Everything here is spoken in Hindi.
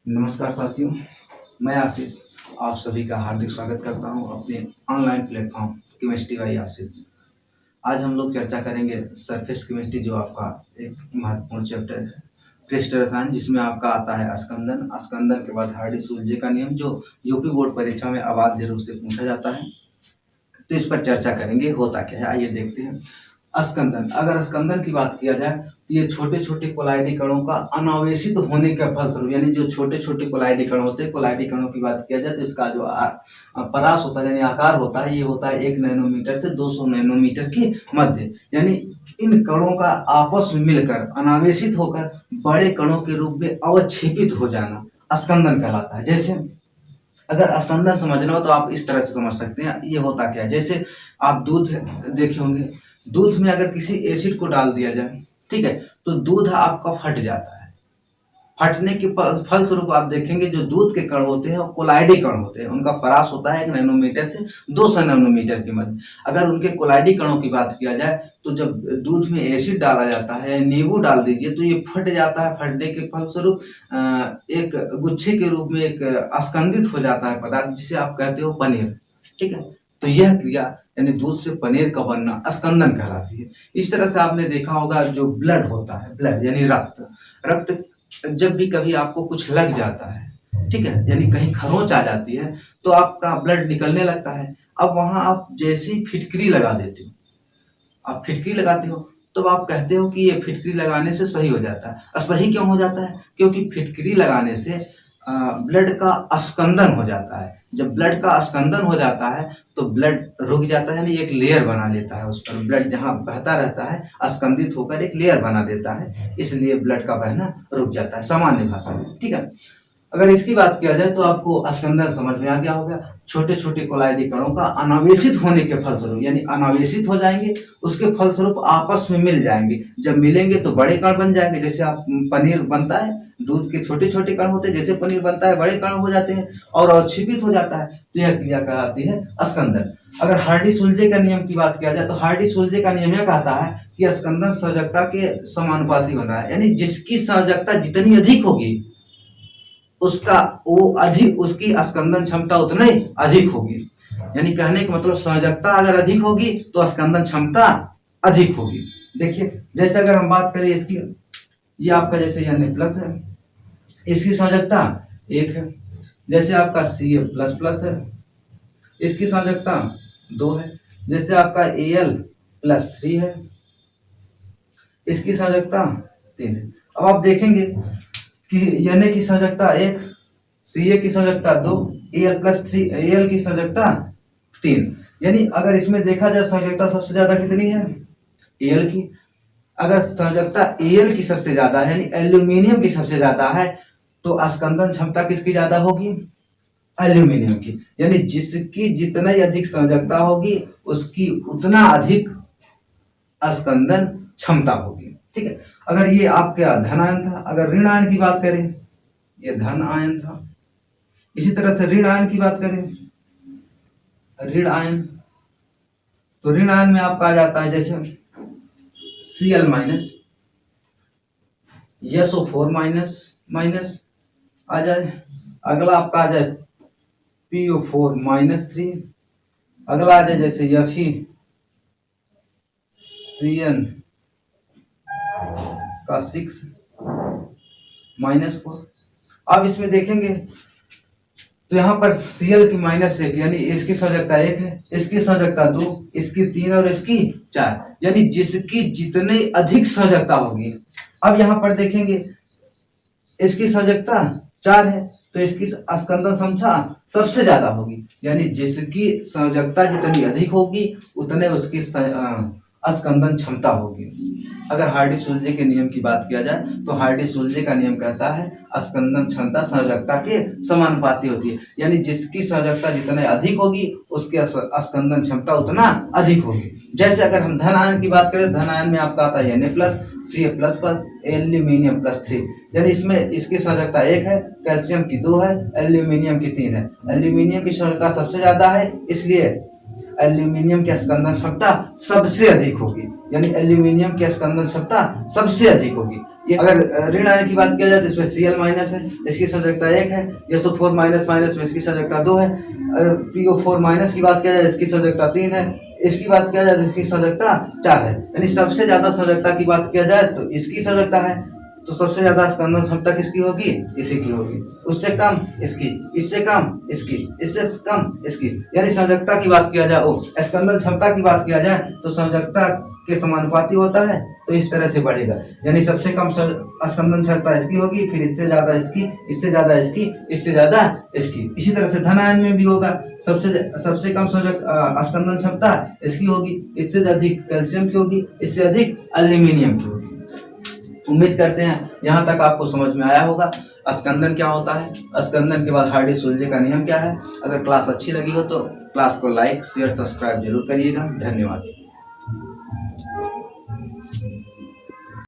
नमस्कार साथियों, मैं आशीष आप सभी का हार्दिक स्वागत करता हूं अपने ऑनलाइन प्लेटफॉर्म केमिस्ट्री बाय आशीष। आज हम लोग चर्चा करेंगे सरफेस केमिस्ट्री, जो आपका एक महत्वपूर्ण चैप्टर है क्रिस्टल रसायन, जिसमें आपका आता है स्कंदन। स्कंदन के बाद हार्डी-सुलजे का नियम, जो यूपी बोर्ड परीक्षा में अवाच्य रूप से पूछा जाता है। तो इस पर चर्चा करेंगे, होता क्या है आइए देखते हैं। स्कंदन, अगर स्कंदन की बात किया जाए तो ये छोटे छोटे कोलाइडी कणों का अनावेशित होने के फलस्वरूप, यानी जो छोटे छोटे कोलाइडी कण होते हैं, कोलाइडी कणों की बात किया जाए तो इसका जो परास होता है यानी आकार होता है, ये होता है 1 नैनोमीटर से 200 नैनोमीटर के मध्य। यानी इन कणों का आपस में मिलकर अनावेशित होकर बड़े कणों के रूप में अवक्षेपित हो जाना स्कंदन कहलाता है। जैसे अगर स्कंदन समझना हो तो आप इस तरह से समझ सकते हैं। ये होता क्या है, जैसे आप दूध देखे होंगे, दूध में अगर किसी एसिड को डाल दिया जाए, ठीक है, तो दूध आपका फट जाता है। फटने के फलस्वरूप आप देखेंगे जो दूध के कण होते हैं वो कोलाइडी कण होते हैं। उनका परास होता है 1 नैनोमीटर से 200 नैनोमीटर के मध्य। अगर उनके कोलाइडी कणों की बात किया जाए तो जब दूध में एसिड डाला जाता है, नींबू डाल दीजिए, तो ये फट जाता है। फटने के फलस्वरूप एक गुच्छे के रूप में एक स्कंदित हो जाता है पदार्थ, जिसे आप कहते हो पनीर। ठीक है, तो यह क्रिया यानी दूध से पनीर का बनना स्कंदन कहलाती है। इस तरह से आपने देखा होगा जो ब्लड होता है, ब्लड यानी रक्त जब भी कभी आपको कुछ लग जाता है, ठीक है, यानी कहीं खरोंच आ जाती है तो आपका ब्लड निकलने लगता है। अब वहां आप जैसी फिटकरी लगा देते हो, आप फिटकरी लगाते हो तो आप कहते हो कि ये फिटकरी लगाने से सही हो जाता है। और सही क्यों हो जाता है? क्योंकि फिटकरी लगाने से ब्लड का स्कंदन हो जाता है। जब ब्लड का स्कंदन हो जाता है तो ब्लड रुक जाता है, यानी एक लेयर बना लेता है उस पर। ब्लड जहां बहता रहता है स्कंदित होकर एक लेयर बना देता है, इसलिए ब्लड का बहना रुक जाता है, सामान्य भाषा में। ठीक है, अगर इसकी बात किया जाए तो आपको स्कंदन समझ में आ गया होगा। छोटे छोटे कोलाइडी कणों का अनावेशित होने के फलस्वरूप, यानी अनावेशित हो जाएंगे, उसके फलस्वरूप आपस में मिल जाएंगे। जब मिलेंगे तो बड़े कण बन जाएंगे। जैसे आप पनीर बनता है, दूध के छोटे छोटे कण होते हैं, जैसे पनीर बनता है बड़े कण हो जाते हैं और अवक्षेपित हो जाता है, तो यह क्रिया कहलाती है स्कंदन। अगर हार्डी-सुलजे का नियम की बात किया जाए तो हार्डी-सुलजे का नियम यह कहता है कि स्कंदन संयोजकता के समानुपाती होना है। यानी जिसकी संयोजकता जितनी अधिक होगी उसका वो अधिक, उसकी स्कंदन क्षमता उतनी अधिक होगी। यानी कहने का मतलब संयोजकता अगर अधिक होगी तो स्कंदन क्षमता अधिक होगी। देखिए, जैसे अगर हम बात करें इसकी, ये आपका जैसे Na+ है, इसकी संयोजकता 1 है। जैसे आपका Ca++ है, इसकी संयोजकता 2 है। जैसे आपका Al+3 है, इसकी संयोजकता 3 है। अब आप देखेंगे कि Na की संयोजकता 1, Ca की संयोजकता 2, Al+3, Al की संयोजकता 3। यानी अगर इसमें देखा जाए संयोजकता सबसे ज्यादा कितनी है? Al की। अगर संयोजकता Al की सबसे ज्यादा है, यानी एल्यूमिनियम की सबसे ज्यादा है, तो स्कंदन क्षमता किसकी ज्यादा होगी? एल्यूमिनियम की। यानी जिसकी जितना अधिक संयोजकता होगी उसकी उतना अधिक स्कंदन क्षमता होगी। ठीक है, अगर ये आपका धन आयन था, अगर ऋण आयन की बात करें, ये धन आयन था। इसी तरह से ऋण आयन की बात करें, ऋण आयन, तो ऋण आयन में आपका आ जाता है जैसे Cl- SO4- आ जाए। अगला आपका आ जाए PO4-3। अगला आ जाए जैसे FeCN का 6-4। अब इसमें देखेंगे तो यहाँ पर Cl की -1, यानी इसकी संयोजकता 1 है, इसकी संयोजकता 2, इसकी 3 और इसकी 4। यानी जिसकी जितने अधिक संयोजकता होगी, अब यहाँ पर देखेंगे इसकी संयोजकता 4 है तो इसकी स्कंदन क्षमता सबसे ज्यादा होगी। यानी जिसकी संयोजकता जितनी अधिक होगी उतने उसकी स्कंदन क्षमता होगी। अगर हार्डी-सुलजे के नियम की बात किया जाए तो हार्डी-सुलजे का नियम कहता है स्कंदन क्षमता संयोजकता के समानुपाती होती है। यानी जिसकी संयोजकता जितने अधिक होगी उसकी स्कंदन क्षमता उतना अधिक होगी। जैसे अगर हम धन आयन की बात करें, धन आयन में आपका आता है Na+, Ca++, एल्यूमिनियम+3। यानी इसमें इसकी संयोजकता 1 है, कैल्शियम की 2 है, एल्यूमिनियम की 3 है। एल्यूमिनियम की संयोजकता सबसे ज्यादा है, इसलिए एल्यूमिनियम की स्कंदन क्षमता सबसे अधिक होगी। यानी एल्यूमिनियम की स्कंदन क्षमता सबसे अधिक होगी। ये अगर ऋण आयन की बात किया जाए तो इसमें Cl माइनस है, इसकी संयोजकता 1 है। SO4 माइनस माइनस में इसकी संयोजकता 2 है। PO4 माइनस की बात किया जाए इसकी संयोजकता 3 है। इसकी बात किया जाए तो इसकी संयोजकता 4 है। यानी सबसे ज्यादा संयोजकता की बात किया जाए तो इसकी संयोजकता है, तो सबसे ज्यादा स्कंदन क्षमता किसकी होगी? इसी की होगी। उससे कम इसकी, इससे कम इसकी, इससे कम इसकी। यानी संयोजकता की बात किया जाए, स्कंदन क्षमता की बात किया जाए तो संयोजकता के समानुपाती होता है, तो इस तरह से बढ़ेगा। यानी सबसे कम स्कंदन क्षमता इसकी होगी, फिर इससे ज्यादा इसकी, इससे ज्यादा इसकी, इससे ज्यादा इसकी। इसी तरह से धन आयन में भी होगा, सबसे कम स्कंदन क्षमता इसकी होगी, इससे अधिक कैल्शियम की होगी, इससे अधिक एल्यूमिनियम की होगी। उम्मीद करते हैं यहाँ तक आपको समझ में आया होगा स्कंदन क्या होता है, स्कंदन के बाद हार्डी-सोल्जे का नियम क्या है। अगर क्लास अच्छी लगी हो तो क्लास को लाइक शेयर सब्सक्राइब जरूर करिएगा। धन्यवाद।